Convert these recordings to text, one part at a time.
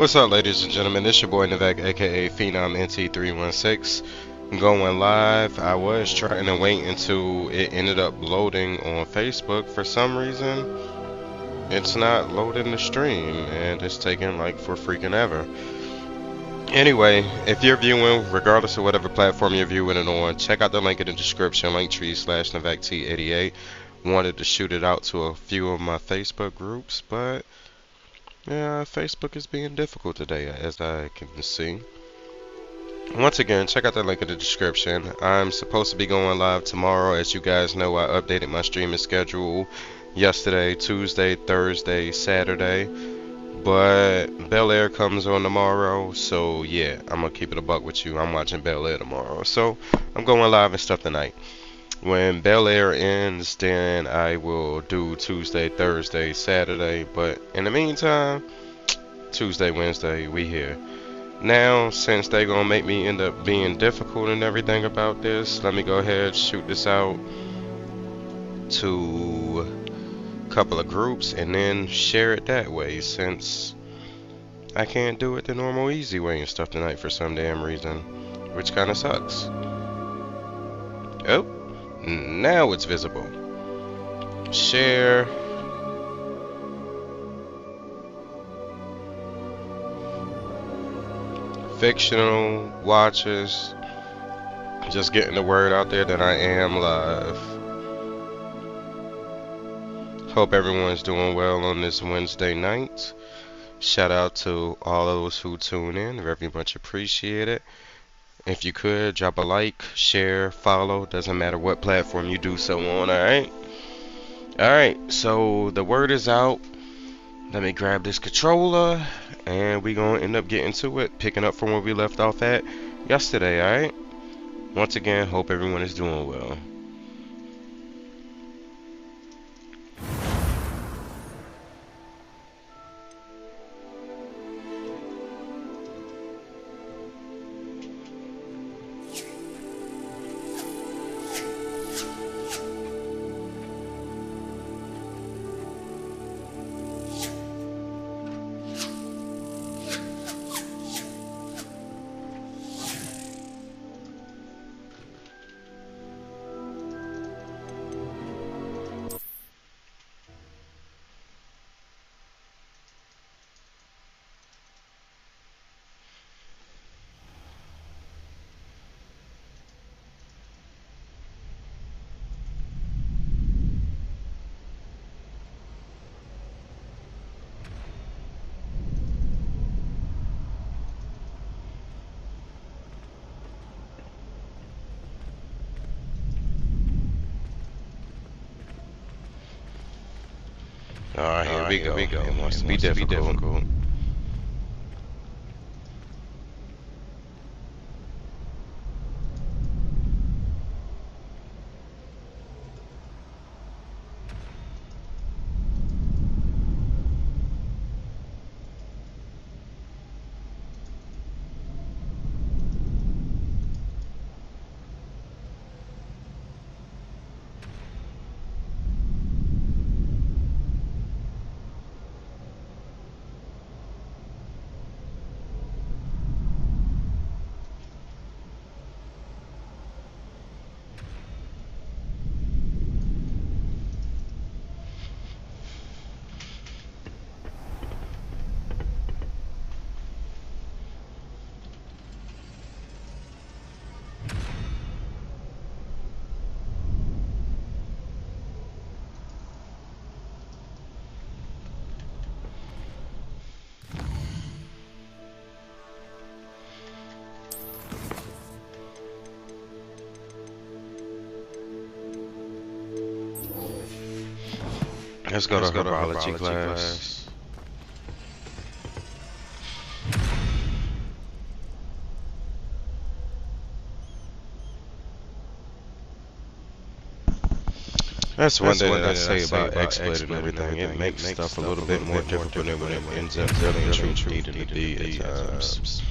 What's up, ladies and gentlemen? It's your boy Navek, aka Phenomnt316. Going live. I was trying to wait until it ended up loading on Facebook. For some reason, it's not loading the stream, and it's taking like for freaking ever. Anyway, if you're viewing, regardless of whatever platform you're viewing it on, check out the link in the description, Linktr.ee/Navek88. Wanted to shoot it out to a few of my Facebook groups, but yeah, Facebook is being difficult today, as I can see. Once again, check out the link in the description. I'm supposed to be going live tomorrow. As you guys know, I updated my streaming schedule yesterday, Tuesday, Thursday, Saturday. But Bel Air comes on tomorrow, so yeah, I'm gonna keep it a buck with you. I'm watching Bel Air tomorrow, so I'm going live and stuff tonight. When Bel Air ends, then I will do Tuesday, Thursday, Saturday. But in the meantime, Tuesday, Wednesday, we here. Now, since they gonna make me end up being difficult and everything about this, let me go ahead, shoot this out to a couple of groups and then share it that way, since I can't do it the normal easy way and stuff tonight for some damn reason, which kind of sucks. Oh, now it's visible. Share. Fictional watchers. Just getting the word out there that I am live. Hope everyone's doing well on this Wednesday night. Shout out to all those who tune in. Very much appreciate it. If you could, drop a like, share, follow. Doesn't matter what platform you do so on, alright? Alright, so the word is out. Let me grab this controller, and we gonna end up getting to it, picking up from where we left off at yesterday, alright? Once again, hope everyone is doing well. Alright, here we go. It wants to be difficult. Let's go to herbology class. That's one thing that I say about XSplit and everything. It makes stuff a little bit more difficult than when it ends up really and truly needing to be at times.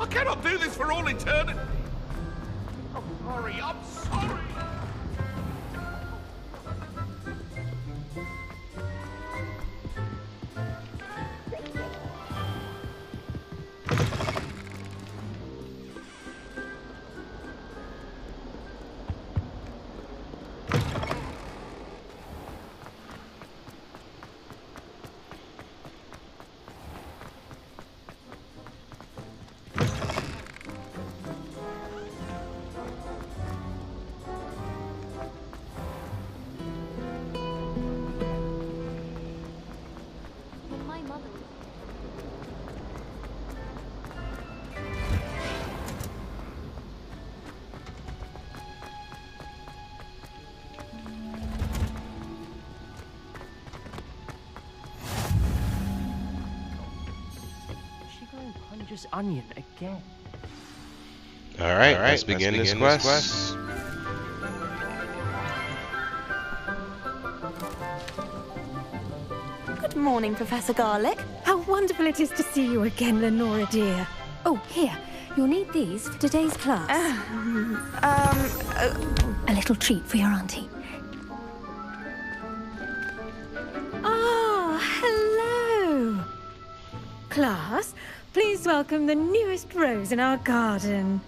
I cannot do this for all eternity. I'm sorry, I'm sorry. Just onion again. Alright, let's begin this quest. Good morning, Professor Garlic. How wonderful it is to see you again, Lenora dear. Oh, here. You'll need these for today's class. A little treat for your auntie. Ah, hello. Class, please welcome the newest rose in our garden.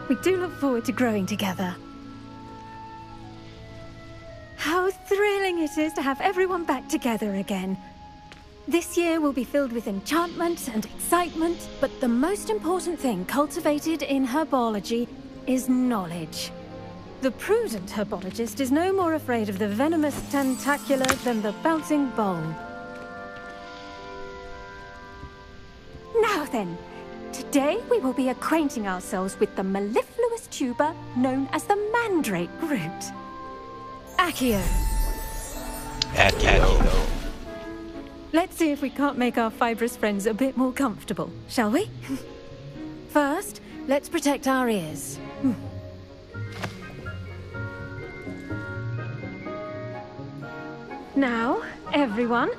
We do look forward to growing together. How thrilling it is to have everyone back together again. This year will be filled with enchantment and excitement, but the most important thing cultivated in herbology is knowledge. The prudent herbologist is no more afraid of the venomous tentacular than the bouncing bowl. Now then, today we will be acquainting ourselves with the mellifluous tuber known as the mandrake root. Accio. Accio. Let's see if we can't make our fibrous friends a bit more comfortable, shall we? First, let's protect our ears. Now, everyone,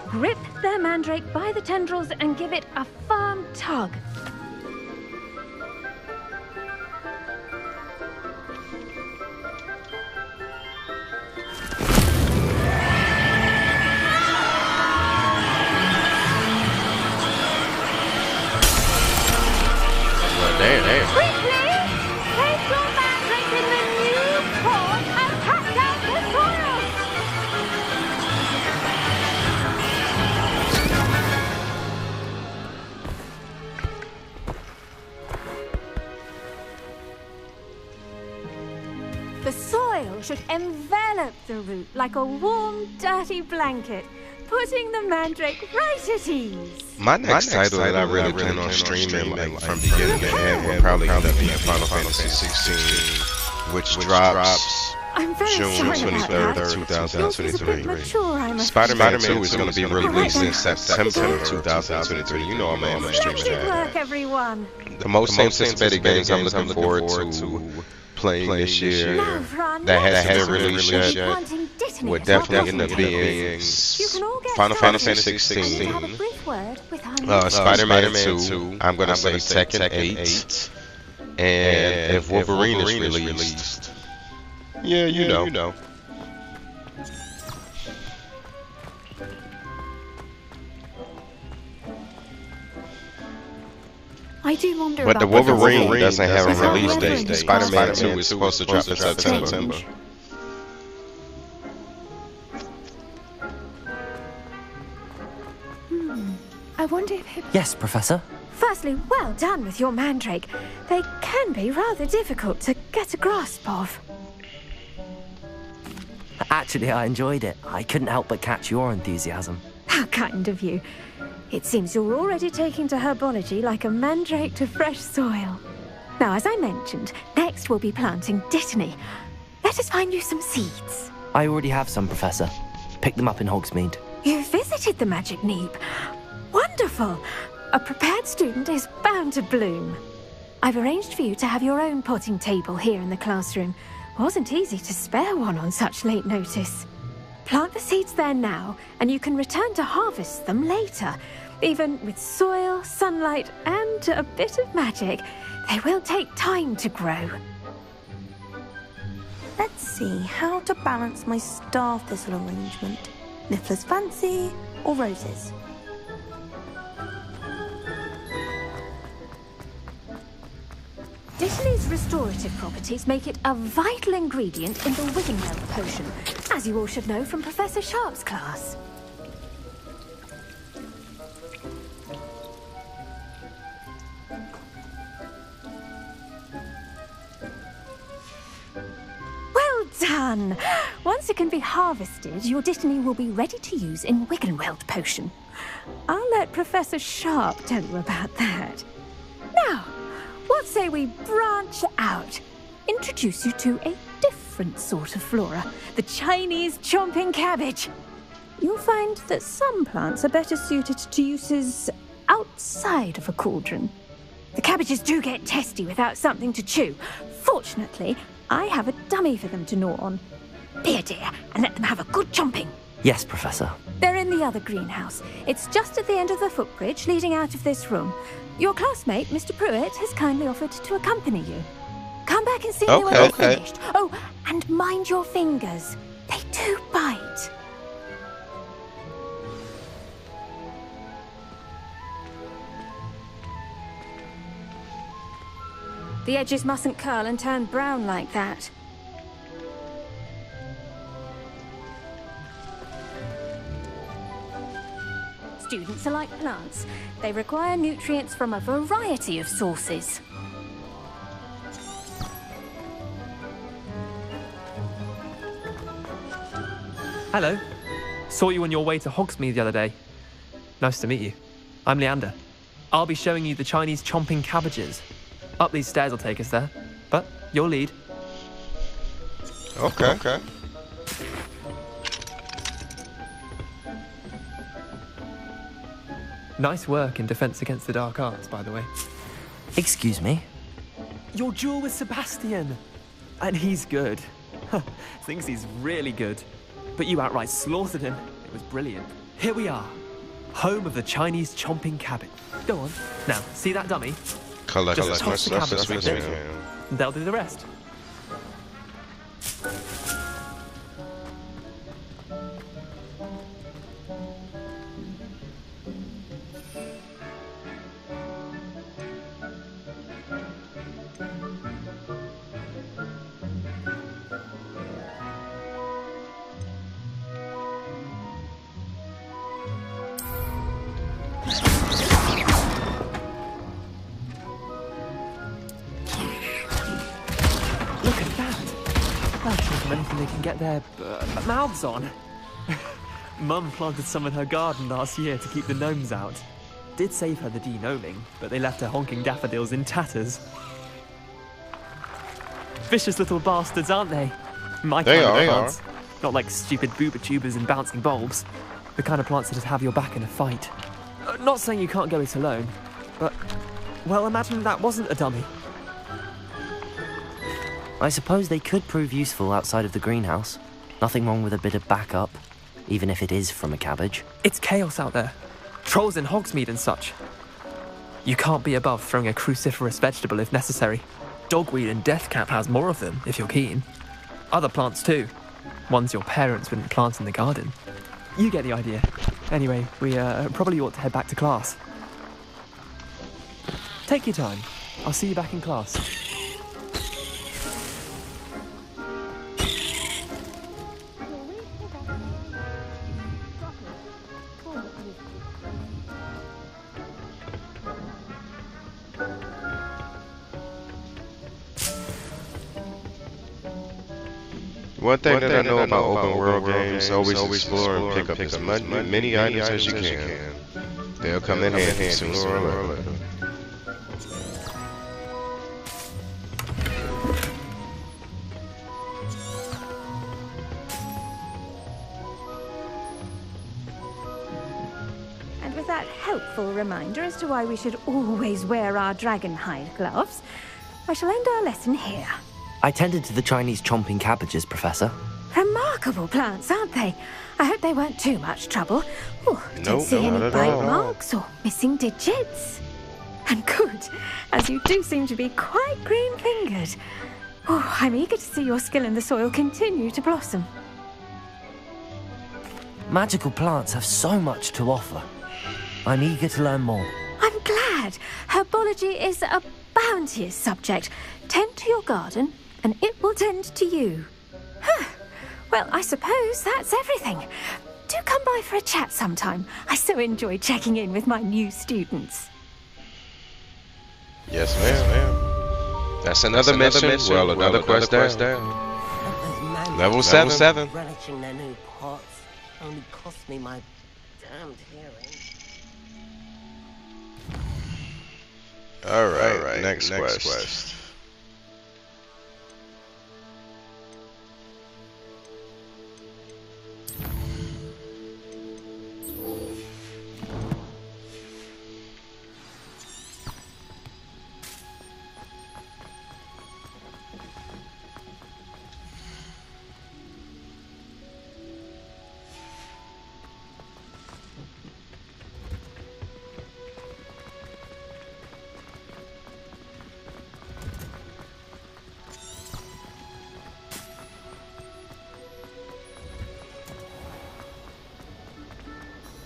grip their mandrake by the tendrils and give it a firm tug. Quickly! Place your mandrake in the new pot and cut down the soil! The soil should envelop the root like a warm, dirty blanket, putting the mandrake right at ease. My next title that I really plan on streaming, like from beginning to end, will probably end up being Final Fantasy 16, which drops June 23rd, 2023. Spider-Man 2 is going to be released in September 2023. You know I'm on streaming that. Everyone. The most anticipated games I'm looking forward to playing this year that hasn't been released yet would definitely end up being Final Fantasy 16, Spider-Man 2, I'm gonna say Tekken 8, and if Wolverine is released, yeah, you know. I do wonder but the about Wolverine doesn't have a release date. Spider-Man 2 is supposed to drop in September. I wonder if Yes, Professor. Firstly, well done with your mandrake. They can be rather difficult to get a grasp of. Actually, I enjoyed it. I couldn't help but catch your enthusiasm. How kind of you. It seems you're already taking to herbology like a mandrake to fresh soil. Now, as I mentioned, next we'll be planting Dittany. Let us find you some seeds. I already have some, Professor. Picked them up in Hogsmeade. You visited the Magic Neep. Wonderful! A prepared student is bound to bloom. I've arranged for you to have your own potting table here in the classroom. Wasn't easy to spare one on such late notice. Plant the seeds there now, and you can return to harvest them later. Even with soil, sunlight, and a bit of magic, they will take time to grow. Let's see how to balance my star thistle arrangement. Niffler's fancy or roses? Dittany's restorative properties make it a vital ingredient in the Wiggenweld potion, as you all should know from Professor Sharp's class. Well done! Once it can be harvested, your Dittany will be ready to use in Wiggenweld potion. I'll let Professor Sharp tell you about that. Now, what say we branch out? Introduce you to a different sort of flora, the Chinese chomping cabbage. You'll find that some plants are better suited to uses outside of a cauldron. The cabbages do get testy without something to chew. Fortunately, I have a dummy for them to gnaw on. Be a dear and let them have a good chomping. Yes, Professor. They're in the other greenhouse. It's just at the end of the footbridge leading out of this room. Your classmate, Mr. Pruitt, has kindly offered to accompany you. Come back and see me when they're finished. Oh, and mind your fingers. They do bite. The edges mustn't curl and turn brown like that. Students are like plants. They require nutrients from a variety of sources. Hello. Saw you on your way to Hogsmeade the other day. Nice to meet you. I'm Leander. I'll be showing you the Chinese chomping cabbages. Up these stairs will take us there, but your lead. Okay. Nice work in Defense Against the Dark Arts, by the way. Excuse me? Your duel with Sebastian! And he's good. Thinks he's really good. But you outright slaughtered him. It was brilliant. Here we are. Home of the Chinese chomping cabbage. Go on. Now, see that dummy? Collect Just my toss the stuff cabbage this in. weekend. They'll do the rest. Look at that! They'll show them anything they can get their mouths on. Mum planted some in her garden last year to keep the gnomes out. Did save her the de-gnoming, but they left her honking daffodils in tatters. Vicious little bastards, aren't they? My kind of plants. Not like stupid booba tubers and bouncing bulbs. The kind of plants that'd have your back in a fight. Not saying you can't go it alone, but, well, imagine that wasn't a dummy. I suppose they could prove useful outside of the greenhouse. Nothing wrong with a bit of backup, even if it is from a cabbage. It's chaos out there. Trolls in Hogsmeade and such. You can't be above throwing a cruciferous vegetable if necessary. Dogweed and deathcap has more of them, if you're keen. Other plants too. Ones your parents wouldn't plant in the garden. You get the idea. Anyway, we probably ought to head back to class. Take your time. I'll see you back in class. One thing that I know about open world games, always explore and pick up as many items as you can. They'll come in handy sooner or later. And with that helpful reminder as to why we should always wear our dragon hide gloves, I shall end our lesson here. I tended to the Chinese chomping cabbages, Professor. Remarkable plants, aren't they? I hope they weren't too much trouble. Oh, don't Nope, see not any at bite all. marks or missing digits. And good, as you do seem to be quite green-fingered. Oh, I'm eager to see your skill in the soil continue to blossom. Magical plants have so much to offer. I'm eager to learn more. I'm glad. Herbology is a bounteous subject. Tend to your garden, and it will tend to you. Huh. Well, I suppose that's everything. Do come by for a chat sometime. I so enjoy checking in with my new students. Yes, ma'am. That's another mission. Well, another quest down. Level 7. Relishing their new pots only cost me my damned hearing. All right. Next quest.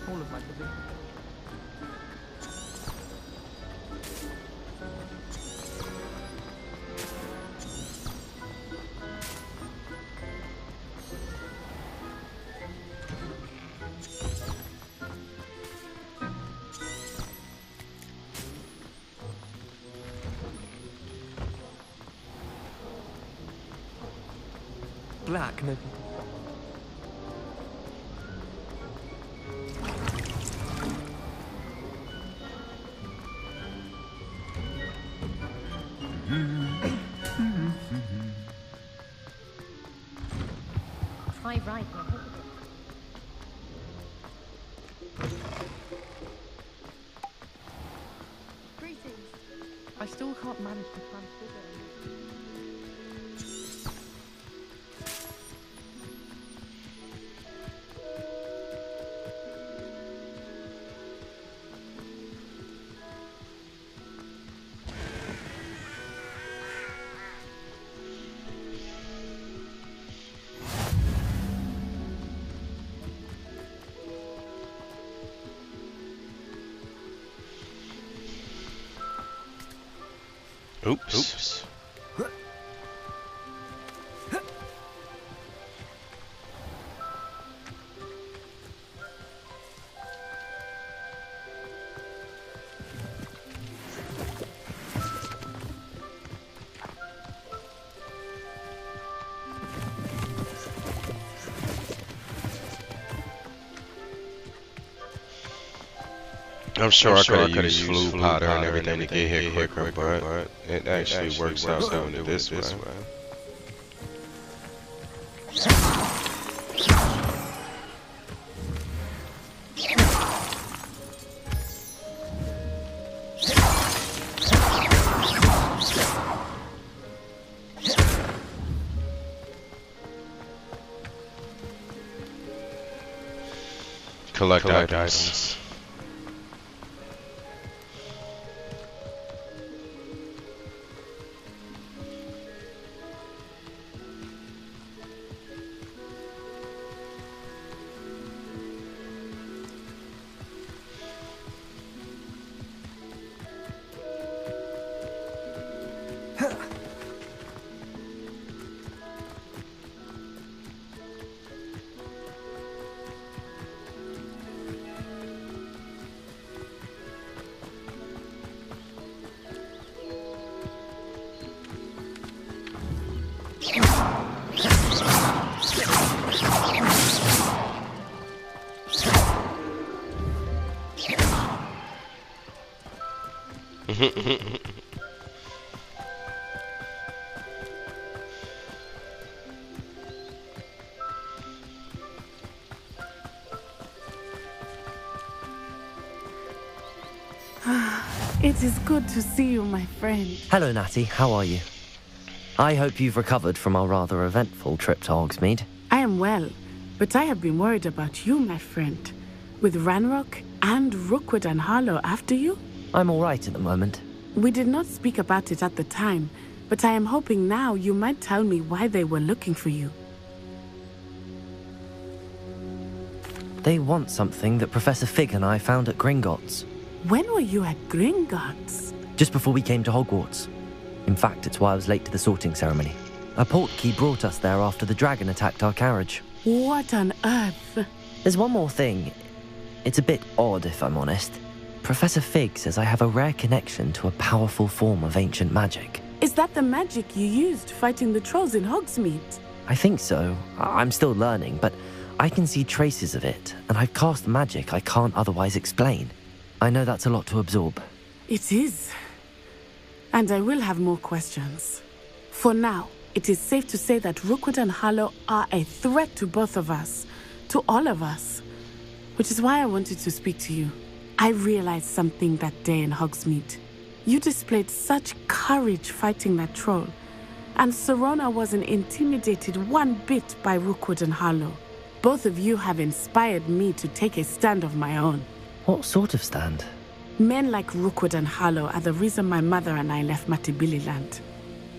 All of my living. Black, no. Try right. Greetings. I still can't manage to transfigure. Oops. I'm sure I could have used flu powder and everything to get here quicker, but it actually works out doing it this way. Collect items. It is good to see you, my friend. Hello, Natty. How are you? I hope you've recovered from our rather eventful trip to Hogsmeade. I am well, but I have been worried about you, my friend. With Ranrock and Rookwood and Harlow after you? I'm all right at the moment. We did not speak about it at the time, but I am hoping now you might tell me why they were looking for you. They want something that Professor Fig and I found at Gringotts. When were you at Gringotts? Just before we came to Hogwarts. In fact, it's why I was late to the sorting ceremony. A portkey brought us there after the dragon attacked our carriage. What on earth? There's one more thing. It's a bit odd, if I'm honest. Professor Fig says I have a rare connection to a powerful form of ancient magic. Is that the magic you used fighting the trolls in Hogsmeade? I think so. I'm still learning, but I can see traces of it, and I've cast magic I can't otherwise explain. I know that's a lot to absorb. It is. And I will have more questions. For now, it is safe to say that Rookwood and Harlow are a threat to both of us. To all of us. Which is why I wanted to speak to you. I realized something that day in Hogsmeade. You displayed such courage fighting that troll. And Serona wasn't intimidated one bit by Rookwood and Harlow. Both of you have inspired me to take a stand of my own. What sort of stand? Men like Rookwood and Harlow are the reason my mother and I left Matibililand.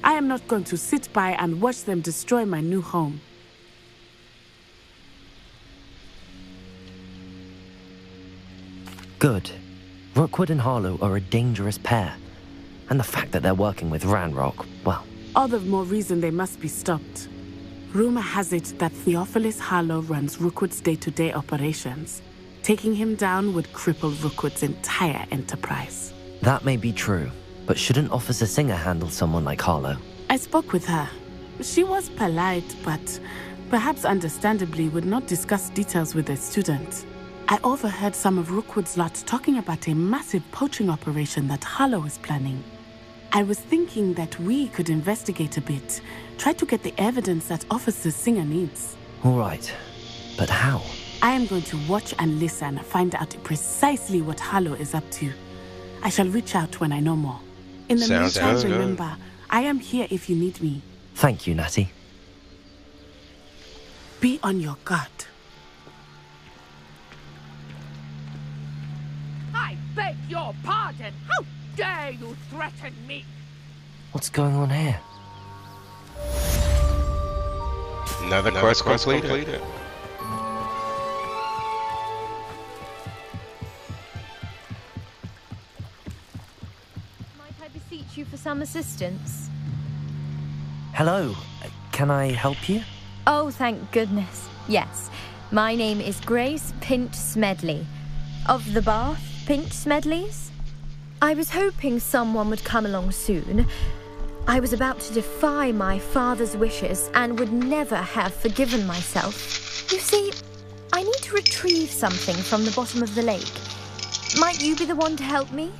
I am not going to sit by and watch them destroy my new home. Good. Rookwood and Harlow are a dangerous pair. And the fact that they're working with Ranrock, well... All the more reason they must be stopped. Rumor has it that Theophilus Harlow runs Rookwood's day-to-day operations. Taking him down would cripple Rookwood's entire enterprise. That may be true, but shouldn't Officer Singer handle someone like Harlow? I spoke with her. She was polite, but perhaps understandably would not discuss details with a student. I overheard some of Rookwood's lot talking about a massive poaching operation that Harlow is planning. I was thinking that we could investigate a bit, try to get the evidence that Officer Singer needs. All right, but how? I am going to watch and listen, find out precisely what Harlow is up to. I shall reach out when I know more. In the meantime, remember, I am here if you need me. Thank you, Natty. Be on your guard. I beg your pardon. How dare you threaten me? What's going on here? Another quest completed. Might I beseech you for some assistance? Hello. Can I help you? Oh, thank goodness. Yes. My name is Grace Pint Smedley. Of the Bath Pint Smedleys? I was hoping someone would come along soon. I was about to defy my father's wishes and would never have forgiven myself. You see, I need to retrieve something from the bottom of the lake. Might you be the one to help me?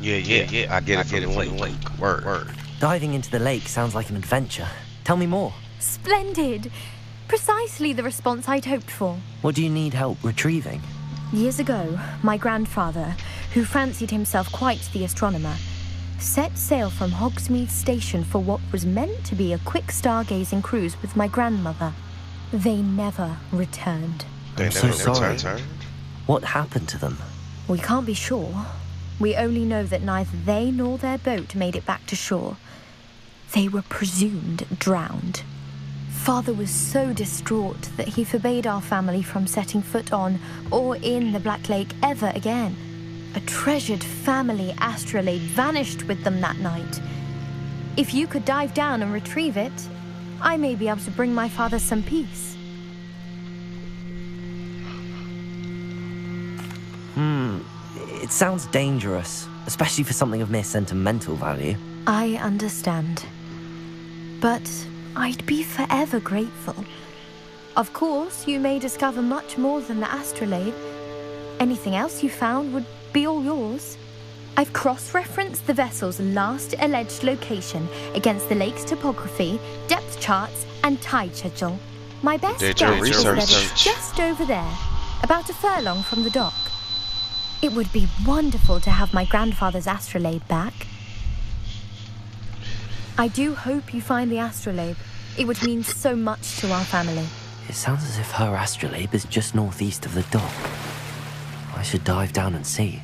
Yeah. I get it from the link. Word. Diving into the lake sounds like an adventure. Tell me more. Splendid! Precisely the response I'd hoped for. What do you need help retrieving? Years ago, my grandfather, who fancied himself quite the astronomer, set sail from Hogsmeade Station for what was meant to be a quick stargazing cruise with my grandmother. They never returned. They I'm so never sorry. returned? What happened to them? We can't be sure. We only know that neither they nor their boat made it back to shore. They were presumed drowned. Father was so distraught that he forbade our family from setting foot on or in the Black Lake ever again. A treasured family astrolabe vanished with them that night. If you could dive down and retrieve it, I may be able to bring my father some peace. It sounds dangerous, especially for something of mere sentimental value. I understand. But I'd be forever grateful. Of course, you may discover much more than the astrolabe. Anything else you found would be all yours. I've cross-referenced the vessel's last alleged location against the lake's topography, depth charts, and tide schedule. My best Did your guess is that research? it's just over there, about a furlong from the dock. It would be wonderful to have my grandfather's astrolabe back. I do hope you find the astrolabe. It would mean so much to our family. It sounds as if her astrolabe is just northeast of the dock. I should dive down and see.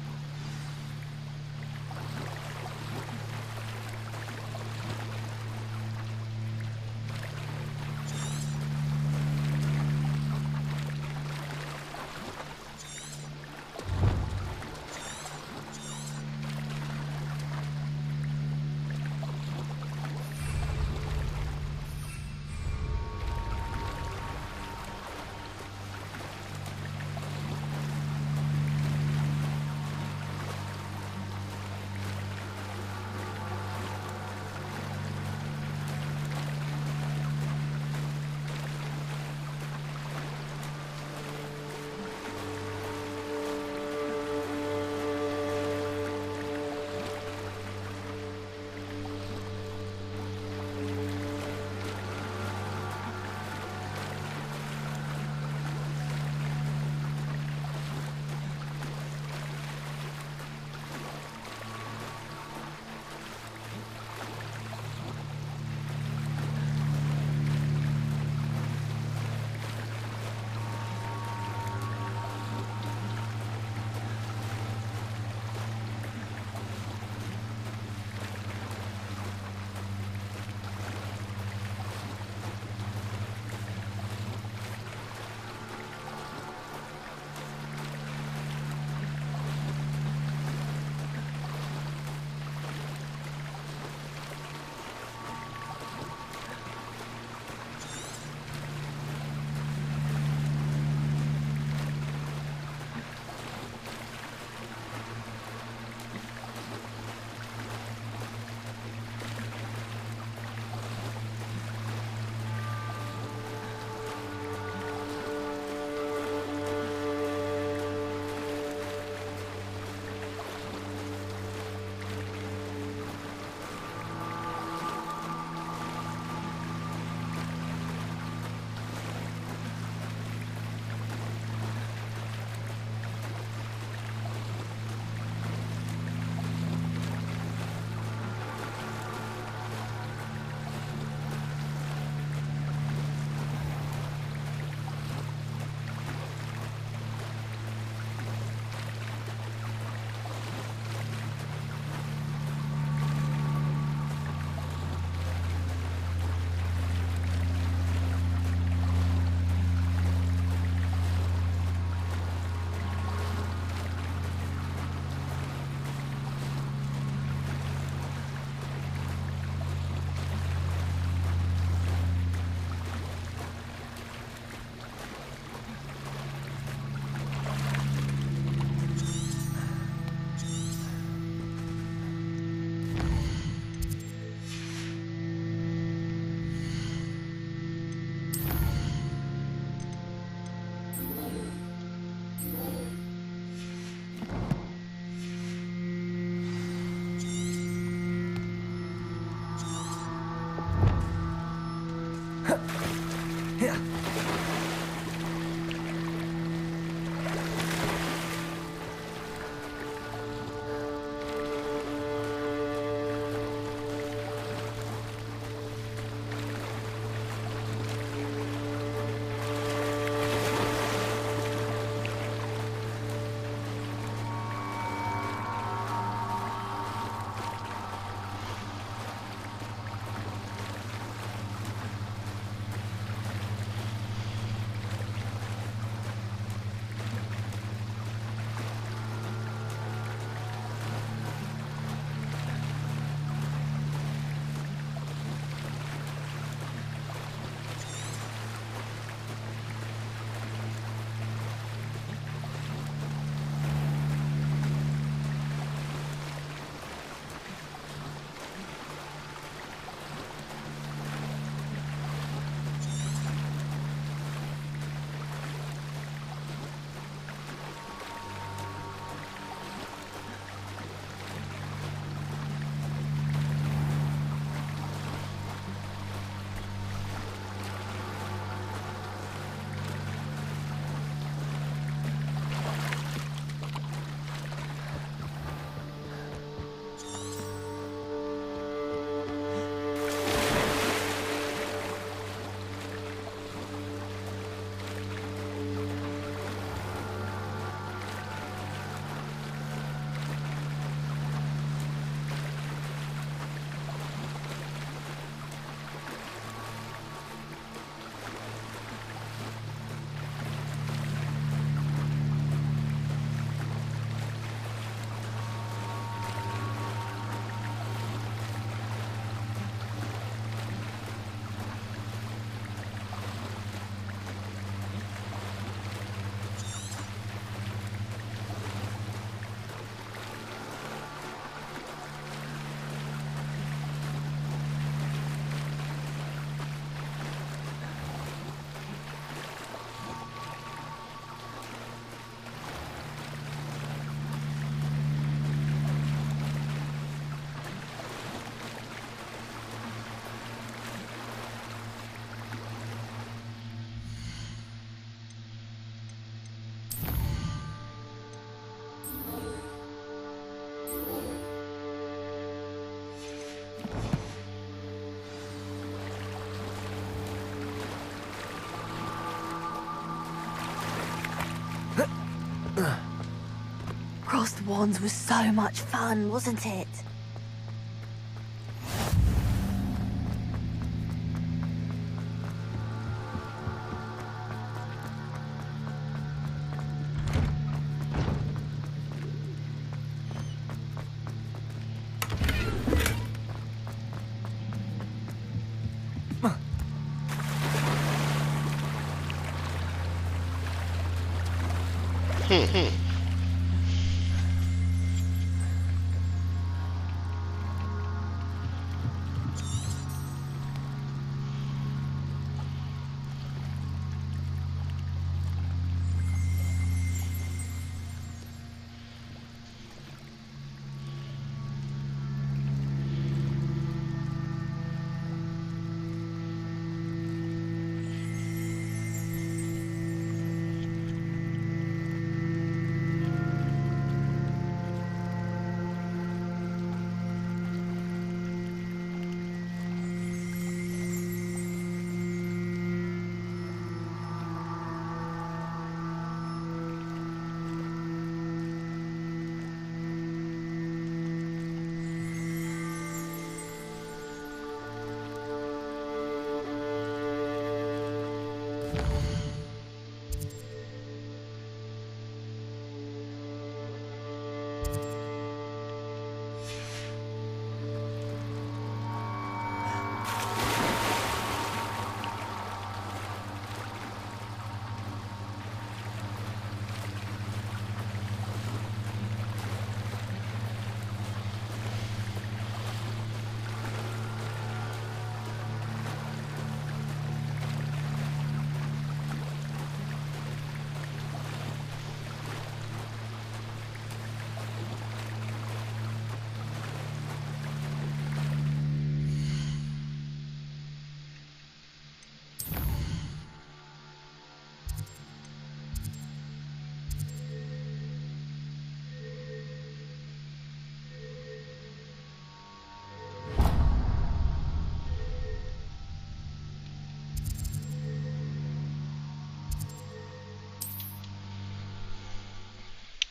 wands was so much fun, wasn't it?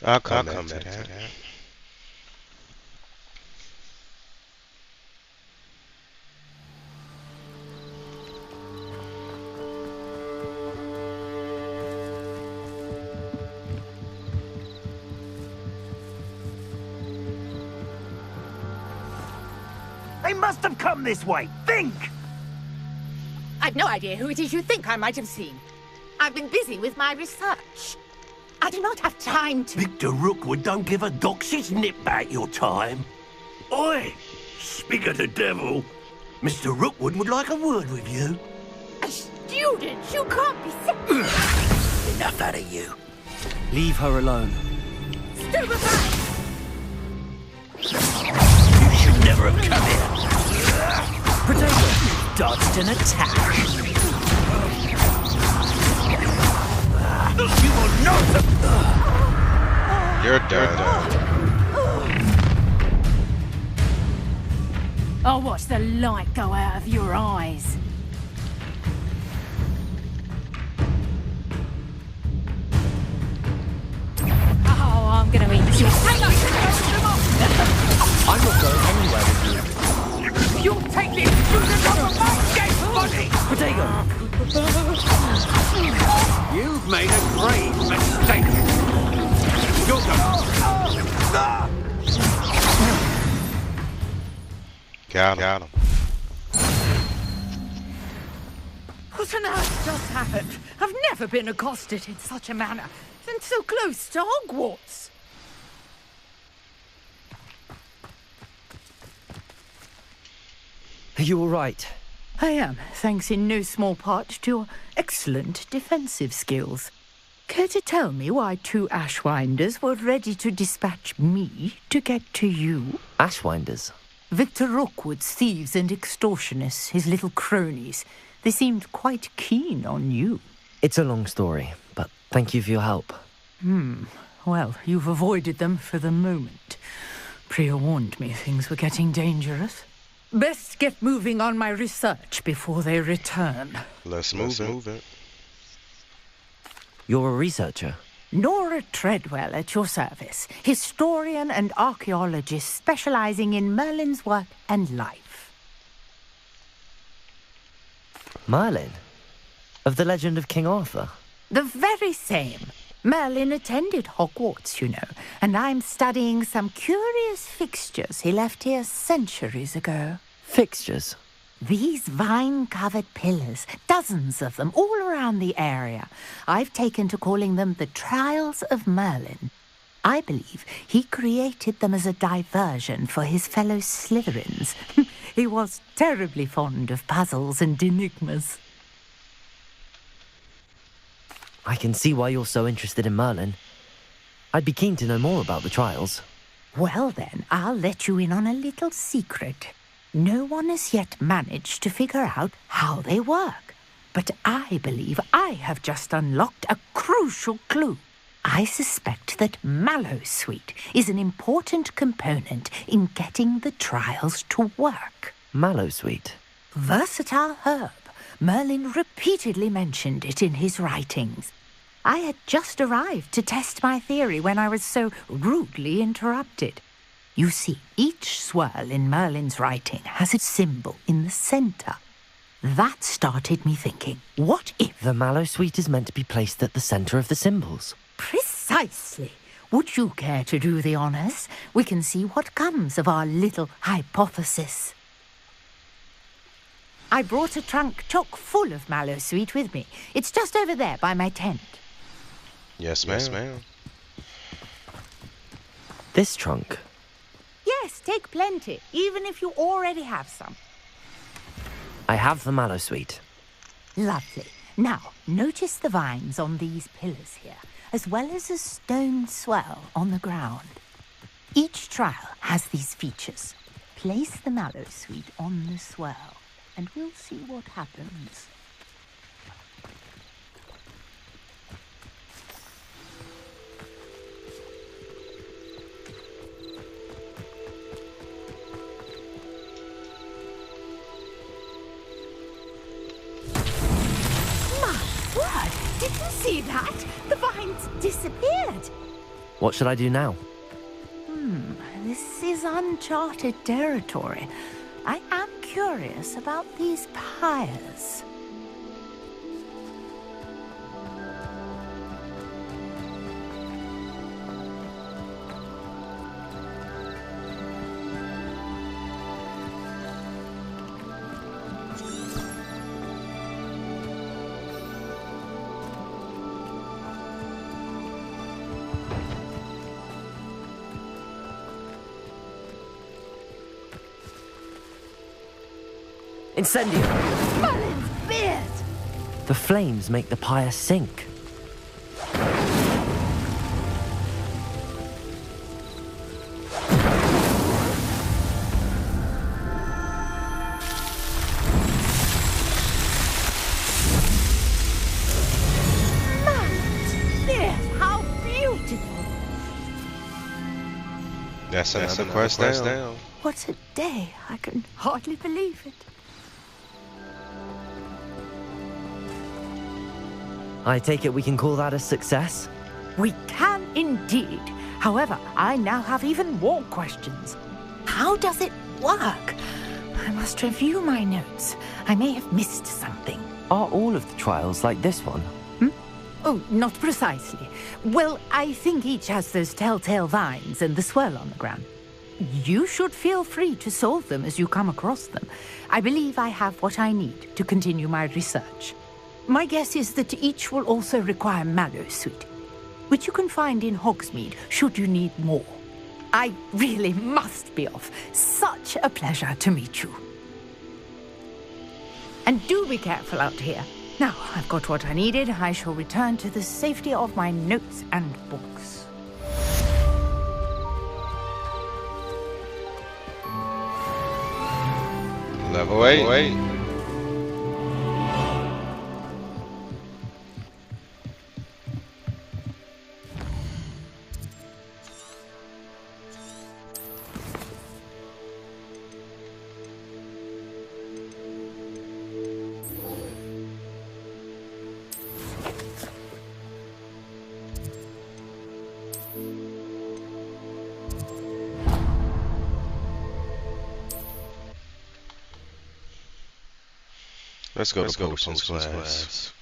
I'll come back to that. They must have come this way. Think! I've no idea who it is you think I might have seen. I've been busy with my research. I do not have time to... Victor Rookwood don't give a doxy's nip back your time. Oi! Speak of the devil. Mr. Rookwood would like a word with you. A student? You can't be... Enough out of you. Leave her alone. Step back! You should never have come here. Potato! Dodged an attack. You will not... You're done. I'll watch the light go out of your eyes. Oh, I'm gonna eat you. Hang on! I'm not going anywhere with you. You'll take the student off my dead body! Potato! You've made a grave mistake. You're Got him. What on earth just happened? I've never been accosted in such a manner, and so close to Hogwarts. Are you all right? I am, thanks in no small part to your excellent defensive skills. Care to tell me why two Ashwinders were ready to dispatch me to get to you? Ashwinders? Victor Rookwood's thieves and extortionists, his little cronies. They seemed quite keen on you. It's a long story, but thank you for your help. Well, you've avoided them for the moment. Priya warned me things were getting dangerous. Best get moving on my research before they return. Let's move it. You're a researcher? Nora Treadwell at your service, historian and archaeologist specializing in Merlin's work and life. Merlin? Of the legend of King Arthur? The very same. Merlin attended Hogwarts, you know, and I'm studying some curious fixtures he left here centuries ago. Fixtures? These vine-covered pillars, dozens of them, all around the area. I've taken to calling them the Trials of Merlin. I believe he created them as a diversion for his fellow Slytherins. He was terribly fond of puzzles and enigmas. I can see why you're so interested in Merlin. I'd be keen to know more about the trials. Well then, I'll let you in on a little secret. No one has yet managed to figure out how they work. But I believe I have just unlocked a crucial clue. I suspect that Mallowsweet is an important component in getting the trials to work. Mallowsweet? Versatile herb. Merlin repeatedly mentioned it in his writings. I had just arrived to test my theory when I was so rudely interrupted. You see, each swirl in Merlin's writing has a symbol in the center. That started me thinking, what if... The Mallowsweet is meant to be placed at the center of the symbols. Precisely. Would you care to do the honors? We can see what comes of our little hypothesis. I brought a trunk chock full of Mallowsweet with me. It's just over there by my tent. Yes, ma'am. Yes, ma'am. This trunk? Yes, take plenty, even if you already have some. I have the Mallowsweet. Lovely. Now, notice the vines on these pillars here, as well as a stone swell on the ground. Each trial has these features. Place the Mallowsweet on the swell, and we'll see what happens. Did you see that? The vines disappeared. What should I do now? This is uncharted territory. I am curious about these pyres. Incendio! Merlin's beard! The flames make the pyre sink. How beautiful! That's another quest down. What a day! I can hardly believe it. I take it we can call that a success? We can indeed. However, I now have even more questions. How does it work? I must review my notes. I may have missed something. Are all of the trials like this one? Oh, not precisely. Well, I think each has those telltale vines and the swirl on the ground. You should feel free to solve them as you come across them. I believe I have what I need to continue my research. My guess is that each will also require Mallowsweet, which you can find in Hogsmeade should you need more. I really must be off. Such a pleasure to meet you. And do be careful out here. Now, I've got what I needed. I shall return to the safety of my notes and books. Level 8. Let's go to potions class.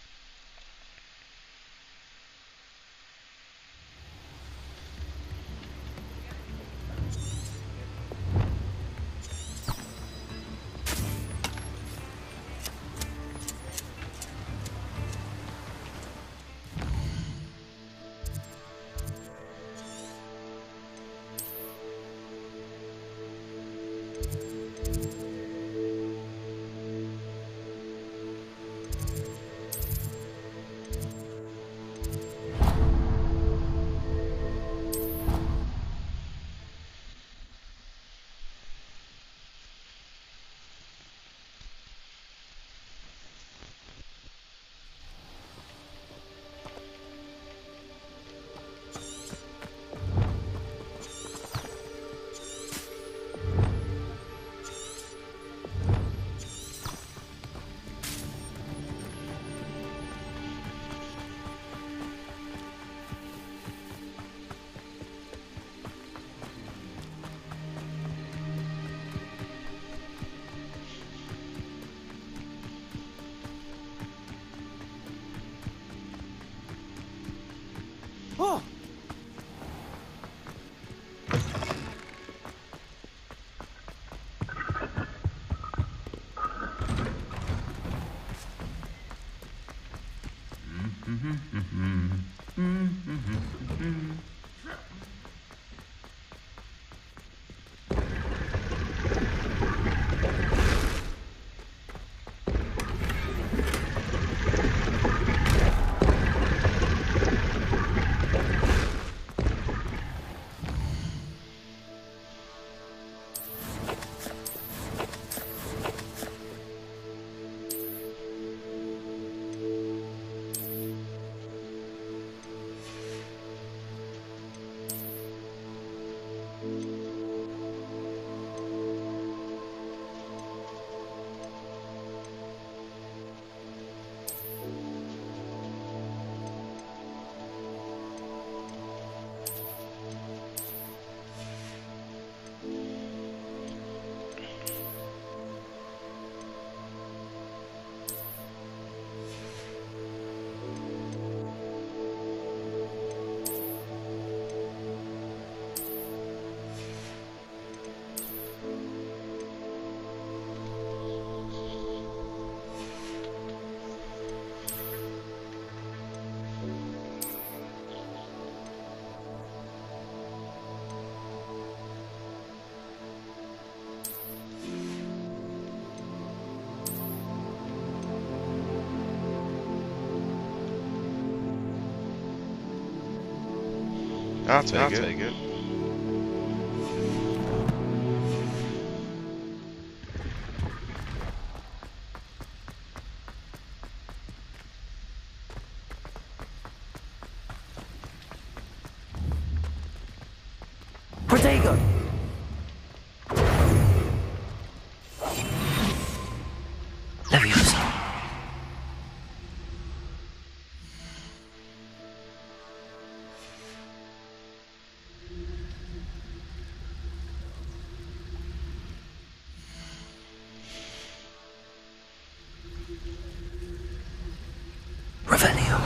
Oh! I'll take it. Protego! Leviosa. Revelio.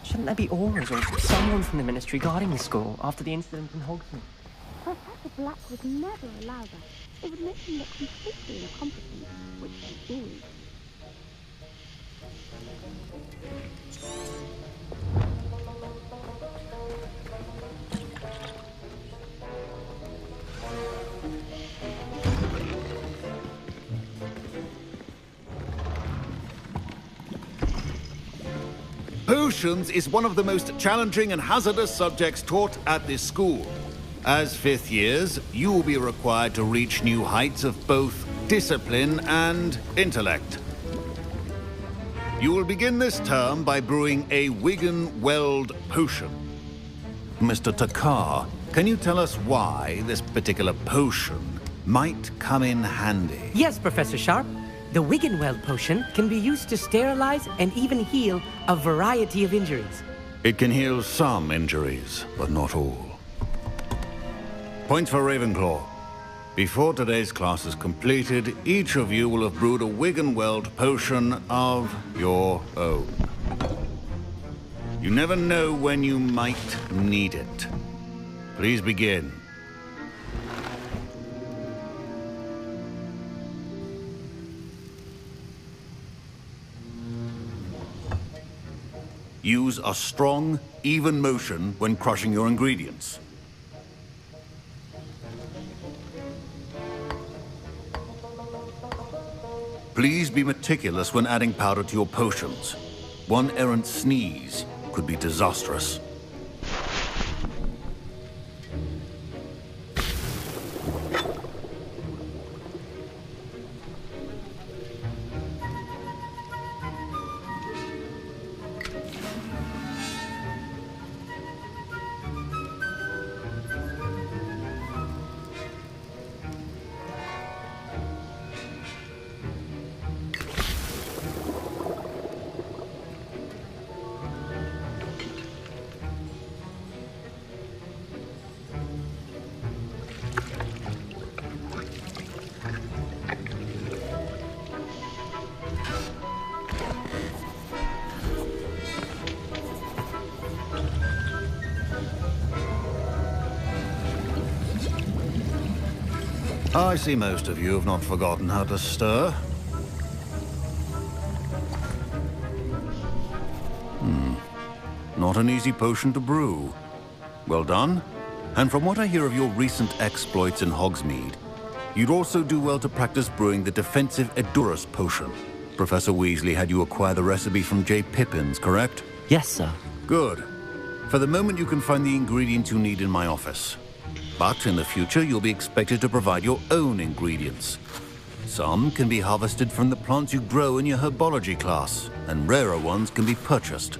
Shouldn't there be auras or someone from the Ministry guarding the school after the incident in Hogsmeade? Professor Black would never allow that. It would make him look completely incompetent, which he is. Potions is one of the most challenging and hazardous subjects taught at this school. As fifth years, you will be required to reach new heights of both discipline, and intellect. You will begin this term by brewing a Wigan Weld potion. Mr. Takar, can you tell us why this particular potion might come in handy? Yes, Professor Sharp. The Wiggenweld potion can be used to sterilize and even heal a variety of injuries. It can heal some injuries, but not all. Points for Ravenclaw. Before today's class is completed, each of you will have brewed a Wiggenweld potion of your own. You never know when you might need it. Please begin. Use a strong, even motion when crushing your ingredients. Please be meticulous when adding powder to your potions. One errant sneeze could be disastrous. I see most of you have not forgotten how to stir. Not an easy potion to brew. Well done. And from what I hear of your recent exploits in Hogsmeade, you'd also do well to practice brewing the defensive Edurus potion. Professor Weasley had you acquire the recipe from J. Pippins, correct? Yes, sir. Good. For the moment, you can find the ingredients you need in my office. But in the future, you'll be expected to provide your own ingredients. Some can be harvested from the plants you grow in your herbology class, and rarer ones can be purchased.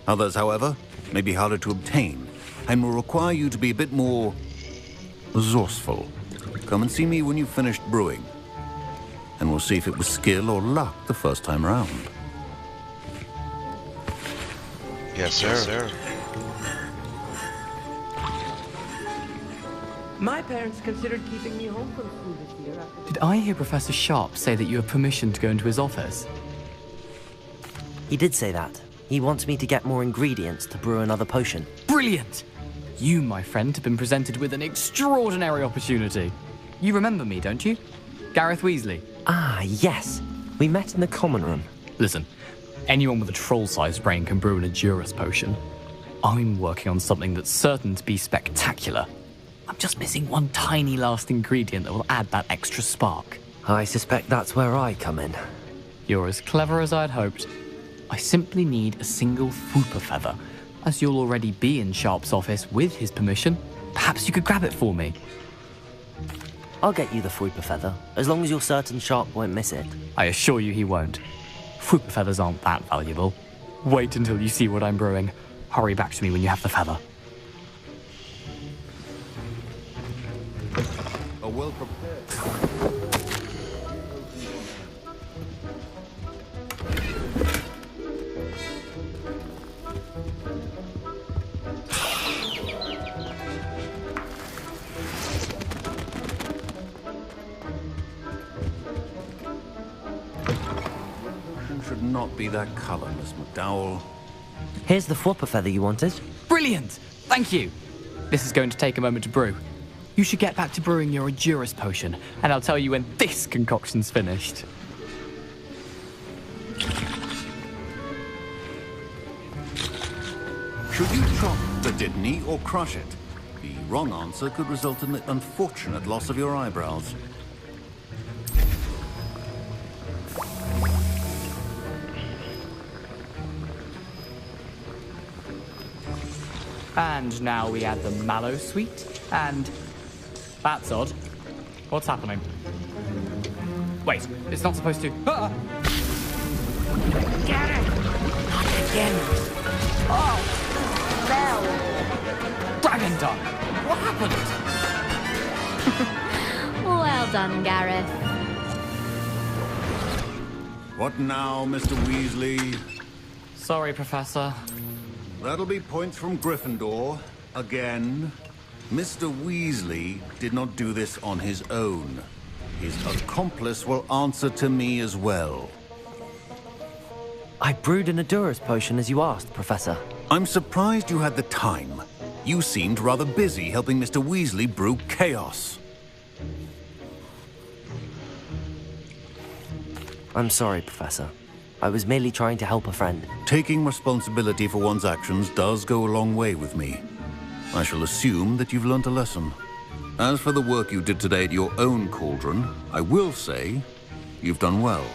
Others, however, may be harder to obtain, and will require you to be a bit more resourceful. Come and see me when you've finished brewing, and we'll see if it was skill or luck the first time round. Yes, sir. Yes, sir. My parents considered keeping me home from school this year. Did I hear Professor Sharp say that you have permission to go into his office? He did say that. He wants me to get more ingredients to brew another potion. Brilliant! You, my friend, have been presented with an extraordinary opportunity. You remember me, don't you? Gareth Weasley. Ah, yes. We met in the common room. Listen, anyone with a troll-sized brain can brew an Edurus potion. I'm working on something that's certain to be spectacular. I'm just missing one tiny last ingredient that will add that extra spark. I suspect that's where I come in. You're as clever as I'd hoped. I simply need a single Fwooper feather. As you'll already be in Sharp's office with his permission, perhaps you could grab it for me. I'll get you the Fwooper feather, as long as you're certain Sharp won't miss it. I assure you he won't. Fwooper feathers aren't that valuable. Wait until you see what I'm brewing. Hurry back to me when you have the feather. A well-prepared... should not be that color, Miss McDowell. Here's the Fwooper feather you wanted. Brilliant! Thank you! This is going to take a moment to brew. You should get back to brewing your Edurus potion, and I'll tell you when this concoction's finished. Should you chop the Didney or crush it? The wrong answer could result in the unfortunate loss of your eyebrows. And now we add the mallow sweet, and... That's odd. What's happening? Wait, it's not supposed to. Ah! Get it! Not again. Oh, fell. Dragon done! What happened? Well done, Gareth. What now, Mr. Weasley? Sorry, Professor. That'll be points from Gryffindor. Again. Mr. Weasley did not do this on his own. His accomplice will answer to me as well. I brewed an Adurus potion as you asked, Professor. I'm surprised you had the time. You seemed rather busy helping Mr. Weasley brew chaos. I'm sorry, Professor. I was merely trying to help a friend. Taking responsibility for one's actions does go a long way with me. I shall assume that you've learnt a lesson. As for the work you did today at your own cauldron, I will say you've done well.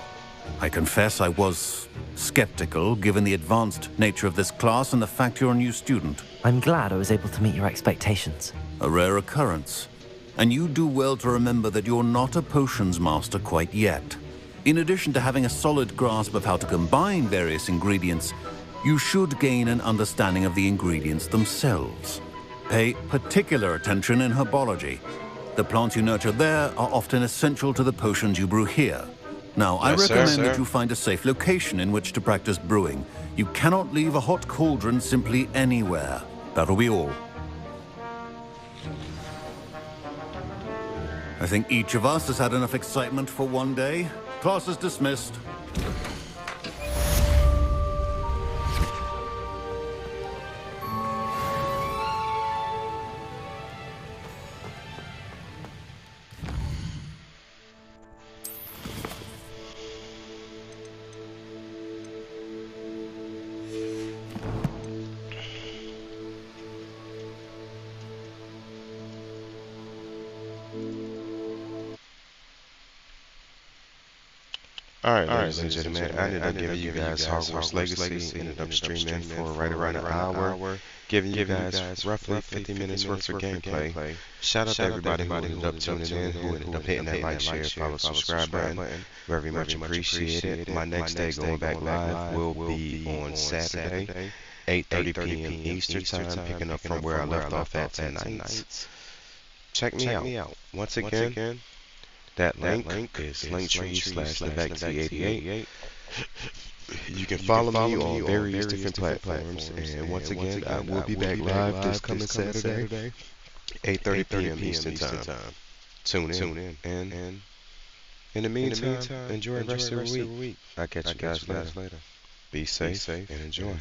I confess I was skeptical, given the advanced nature of this class and the fact you're a new student. I'm glad I was able to meet your expectations. A rare occurrence. And you do well to remember that you're not a potions master quite yet. In addition to having a solid grasp of how to combine various ingredients, you should gain an understanding of the ingredients themselves. Pay particular attention in herbology. The plants you nurture there are often essential to the potions you brew here. Now, I recommend that you find a safe location in which to practice brewing. You cannot leave a hot cauldron simply anywhere. That'll be all. I think each of us has had enough excitement for one day. Class is dismissed. Alright, ladies and gentlemen, I ended up giving you guys Hogwarts Legacy, ended up streaming for right around an hour, giving you guys roughly 50 minutes worth of gameplay. Shout out to everybody who ended up tuning in, who ended up hitting that like, share, follow, subscribe button. Very much appreciated. My next day going back live will be on Saturday, 8:30 p.m. Eastern Time, picking up from where I left off at tonight. Check me out. Once again, that link is Linktr.ee/TheVaxie88. You can follow me on various different platforms. And once again, I will be back live this coming Saturday, 8:30 p.m. Eastern Time. Tune in. And in the meantime, enjoy the rest of the week. I'll catch you guys later. Be safe and enjoy.